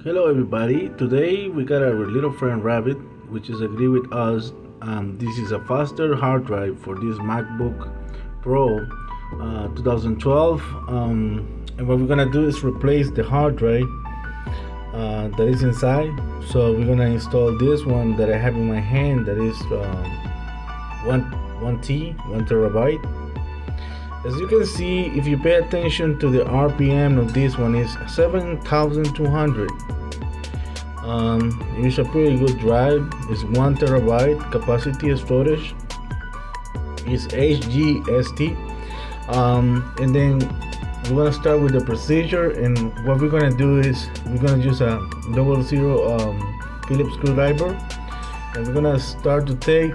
Hello everybody. Today we got our little friend Rabbit, which is agree with us. This is a faster hard drive for this MacBook Pro 2012. And what we're gonna do is replace the hard drive that is inside. So we're gonna install this one that I have in my hand. That is one terabyte. As you can see, if you pay attention to the RPM of this one, is 7,200. It's a pretty good drive. It's 1 terabyte capacity of storage. It's HGST. And then we're gonna start with the procedure. And what we're gonna do is we're gonna use a 00 Phillips screwdriver, and we're gonna start to take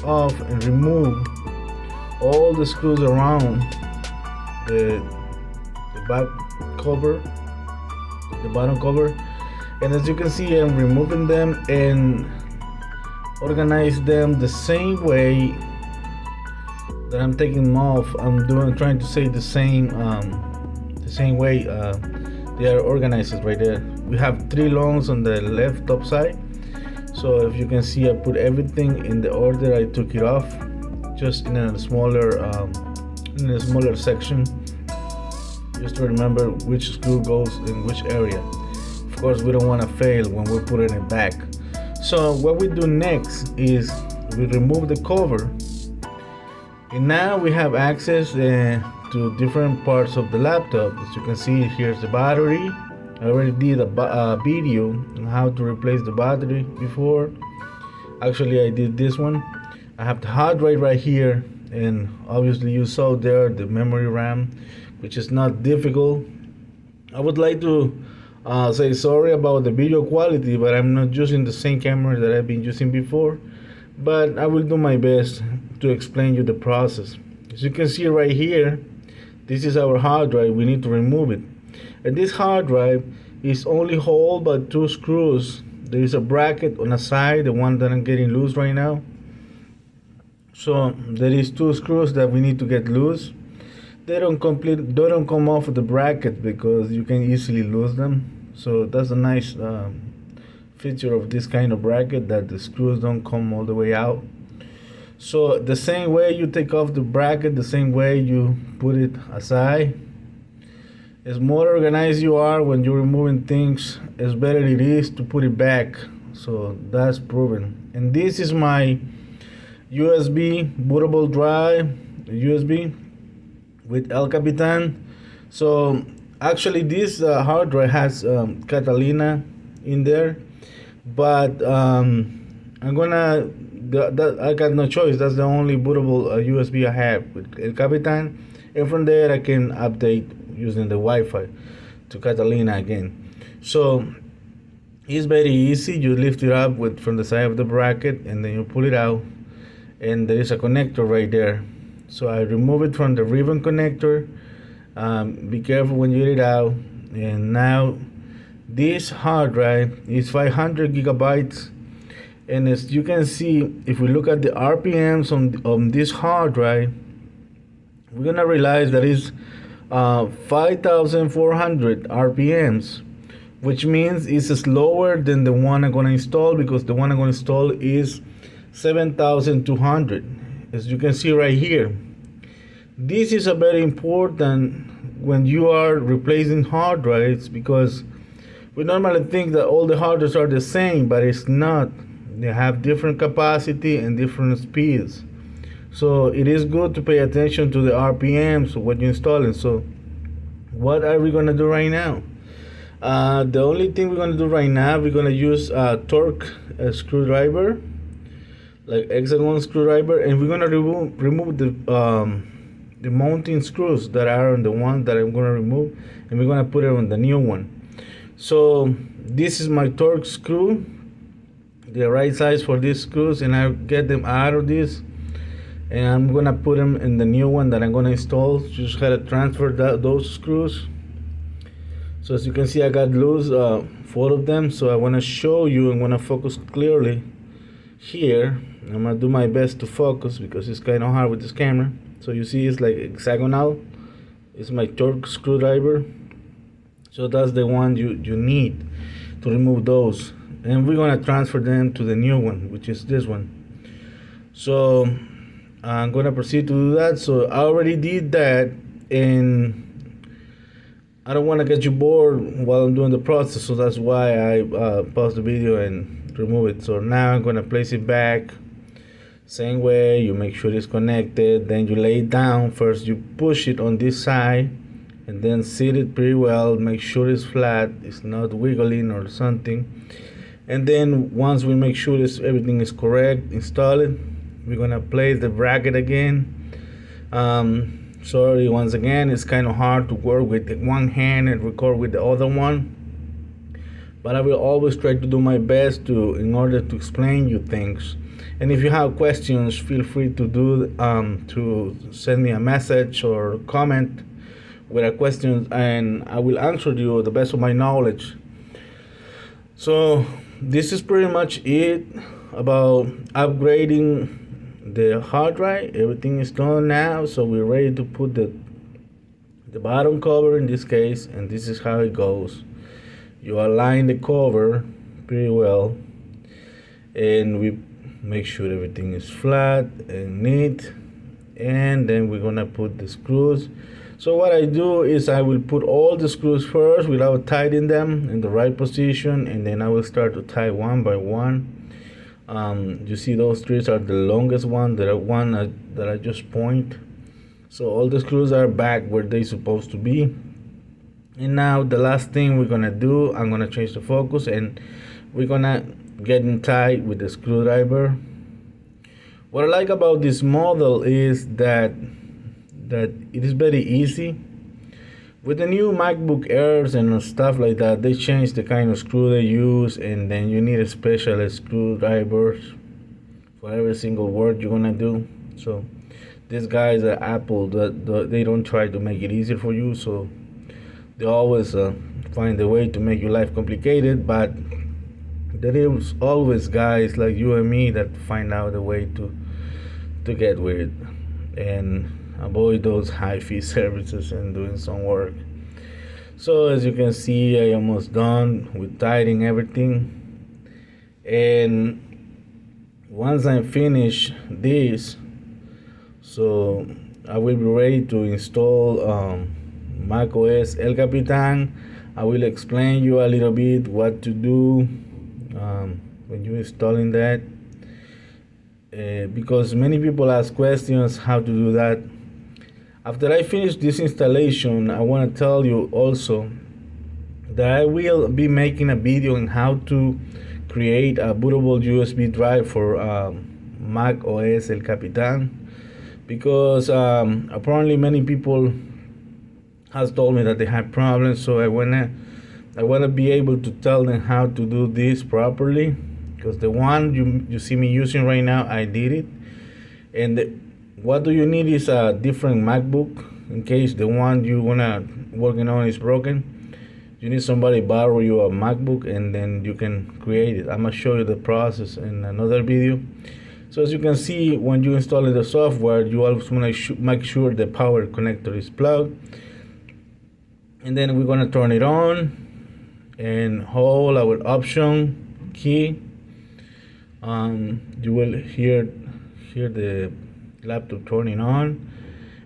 off and remove all the screws around the back cover, the bottom cover. And as you can see, I'm removing them and organize them the same way that I'm taking them off. Trying to say the same way they are organized right there. We have 3 lungs on the left top side. So if you can see, I put everything in the order I took it off, just in a smaller section, just to remember which screw goes in which area. Of course, we don't want to fail when we're putting it back. So what we do next is we remove the cover, and now we have access to different parts of the laptop. As you can see, here's the battery. I already did a video on how to replace the battery before. Actually, I did this one. I have the hard drive right here, and obviously you saw there the memory RAM, which is not difficult. I would like to say sorry about the video quality, but I'm not using the same camera that I've been using before, but I will do my best to explain you the process. As you can see right here, this is our hard drive. We need to remove it, and this hard drive is only held by 2 screws. There is a bracket on the side, the one that I'm getting loose right now. So there is 2 screws that we need to get loose. They don't come off of the bracket because you can easily lose them. So that's a nice feature of this kind of bracket, that the screws don't come all the way out. So the same way you take off the bracket, the same way you put it aside. As more organized you are when you're removing things, as better it is to put it back. So that's proven. And this is my USB bootable drive, USB with El Capitan. So actually this hard drive has Catalina in there, but I got no choice. That's the only bootable USB I have with El Capitan, and from there I can update using the Wi-Fi to Catalina again. So it's very easy. You lift it up from the side of the bracket, and then you pull it out, and there is a connector right there. So I remove it from the ribbon connector. Be careful when you get it out. And now this hard drive is 500 gigabytes, and as you can see, if we look at the RPMs on this hard drive, we're gonna realize that is 5,400 RPMs, which means it's slower than the one I'm gonna install, because the one I'm gonna install is 7,200. As you can see right here, this is a very important when you are replacing hard drives, because we normally think that all the hard drives are the same, but it's not. They have different capacity and different speeds. So it is good to pay attention to the RPMs when you're installing. So what are we going to do right now? The only thing we're going to do right now, we're going to use a torque screwdriver, like hexagon screwdriver, and we're going to remove the mounting screws that are on the one that I'm going to remove, and we're going to put it on the new one. So this is my torque screw, the right size for these screws, and I get them out of this, and I'm going to put them in the new one that I'm going to install. Just gotta transfer those screws. So as you can see, I got loose 4 of them. So I want to show you and want to focus clearly here. I'm going to do my best to focus because it's kind of hard with this camera. So you see it's like hexagonal. It's my torque screwdriver. So that's the one you need. to remove those, and we're gonna transfer them to the new one, which is this one. So I'm gonna proceed to do that. So I already did that, and I don't want to get you bored while I'm doing the process, so that's why I pause the video and remove it. So now I'm gonna place it back. Same way, you make sure it's connected, then you lay it down. First you push it on this side, and then sit it pretty well, make sure it's flat, it's not wiggling or something. And then once we make sure everything is correct, install it. We're gonna place the bracket again. Sorry, once again, it's kind of hard to work with one hand and record with the other one, but I will always try to do my best in order to explain you things. And if you have questions, feel free to send me a message or comment with a question, and I will answer you the best of my knowledge. So this is pretty much it about upgrading the hard drive. Everything is done now, so we're ready to put the bottom cover in this case, and this is how it goes. You align the cover pretty well, and we make sure everything is flat and neat, and then we're gonna put the screws. So what I do is I will put all the screws first without tightening them in the right position, and then I will start to tie one by one. You see those three are the longest one, that I just point. So all the screws are back where they're supposed to be. And now the last thing we're gonna do, I'm gonna change the focus, and we're gonna get in tight with the screwdriver. What I like about this model is that it is very easy. With the new MacBook Airs and stuff like that, they changed the kind of screw they use, and then you need a special screwdriver for every single work you're gonna do. So these guys at Apple, they don't try to make it easier for you, so they always find a way to make your life complicated. But there is always guys like you and me that find out a way to get with it and avoid those high fee services and doing some work. So as you can see, I almost done with tightening everything, and once I finish this, so I will be ready to install Mac OS El Capitan. I will explain you a little bit what to do when you're installing that, because many people ask questions how to do that. After I finish this installation, I want to tell you also that I will be making a video on how to create a bootable USB drive for Mac OS El Capitan, because apparently many people has told me that they have problems. So I wanna be able to tell them how to do this properly, because the one you see me using right now, I did it. And what do you need is a different MacBook in case the one you wanna working on is broken. You need somebody borrow you a MacBook, and then you can create it. I'm gonna show you the process in another video. So as you can see, when you install the software, you always wanna make sure the power connector is plugged, and then we're gonna turn it on and hold our option key. You will hear the laptop turning on,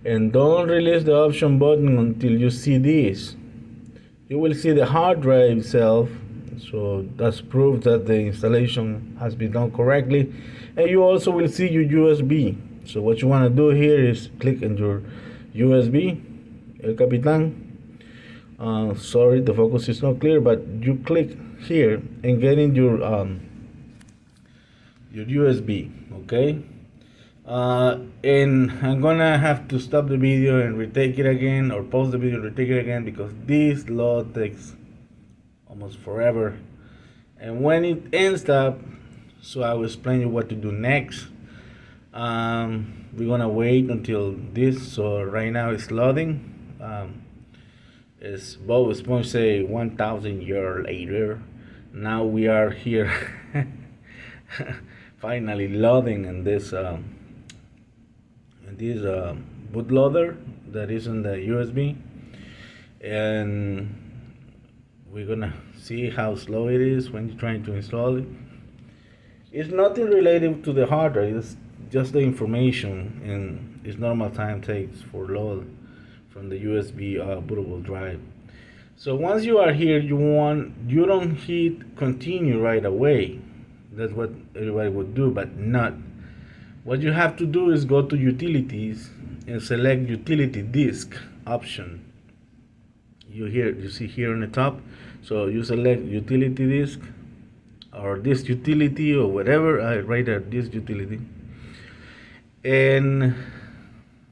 and don't release the option button until you see this. You will see the hard drive itself, so that's proof that the installation has been done correctly. And you also will see your USB. So what you want to do here is click on your USB El Capitan. Sorry, the focus is not clear, but you click here and get in your USB, okay? And I'm gonna have to stop the video and retake it again, or pause the video and retake it again, because this load takes almost forever. And when it ends up, so I will explain you what to do next. We're gonna wait until this. So right now it's loading. As Bob Esponja say, 1,000 years later. Now we are here, finally loading in this bootloader that is in the USB. And We're gonna see how slow it is when you're trying to install it. It's nothing related to the hard drive, it's just the information, and its normal time takes for load from the USB bootable drive. So once you are here, you don't hit continue right away. That's what everybody would do, but not. What you have to do is go to utilities and select utility disk option. You see here on the top. So you select utility disk or this utility or whatever. I write there this utility. And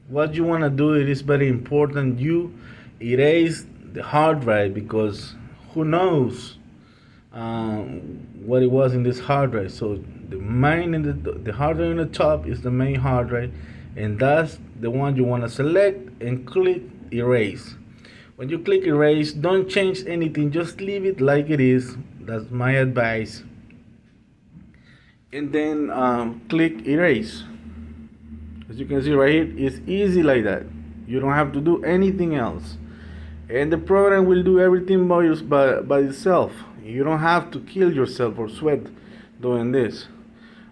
what you want to do, it is very important you erase the hard drive, because who knows what it was in this hard drive. So the hard drive on the top is the main hard drive, and that's the one you want to select and click erase. When you click erase, don't change anything, just leave it like it is. That's my advice. And then click erase. As you can see right here, it's easy like that. You don't have to do anything else, and the program will do everything by itself. You don't have to kill yourself or sweat doing this.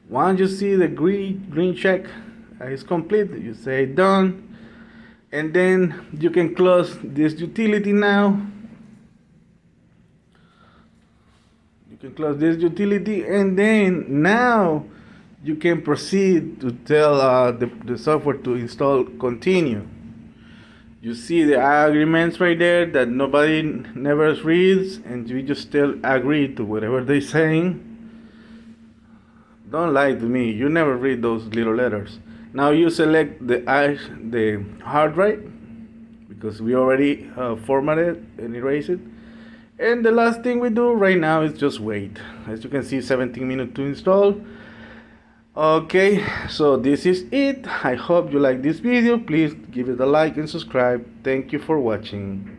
Once you see the green check is complete, you say done, and then you can close this utility now. You can close this utility, and then now you can proceed to tell the software to install continue. You see the agreements right there that nobody never reads, and you just still agree to whatever they're saying. Don't lie to me, you never read those little letters. Now you select the hard drive, because we already formatted and erased it. And the last thing we do right now is just wait. As you can see, 17 minutes to install. Okay, so this is it. I hope you like this video. Please give it a like and subscribe. Thank you for watching.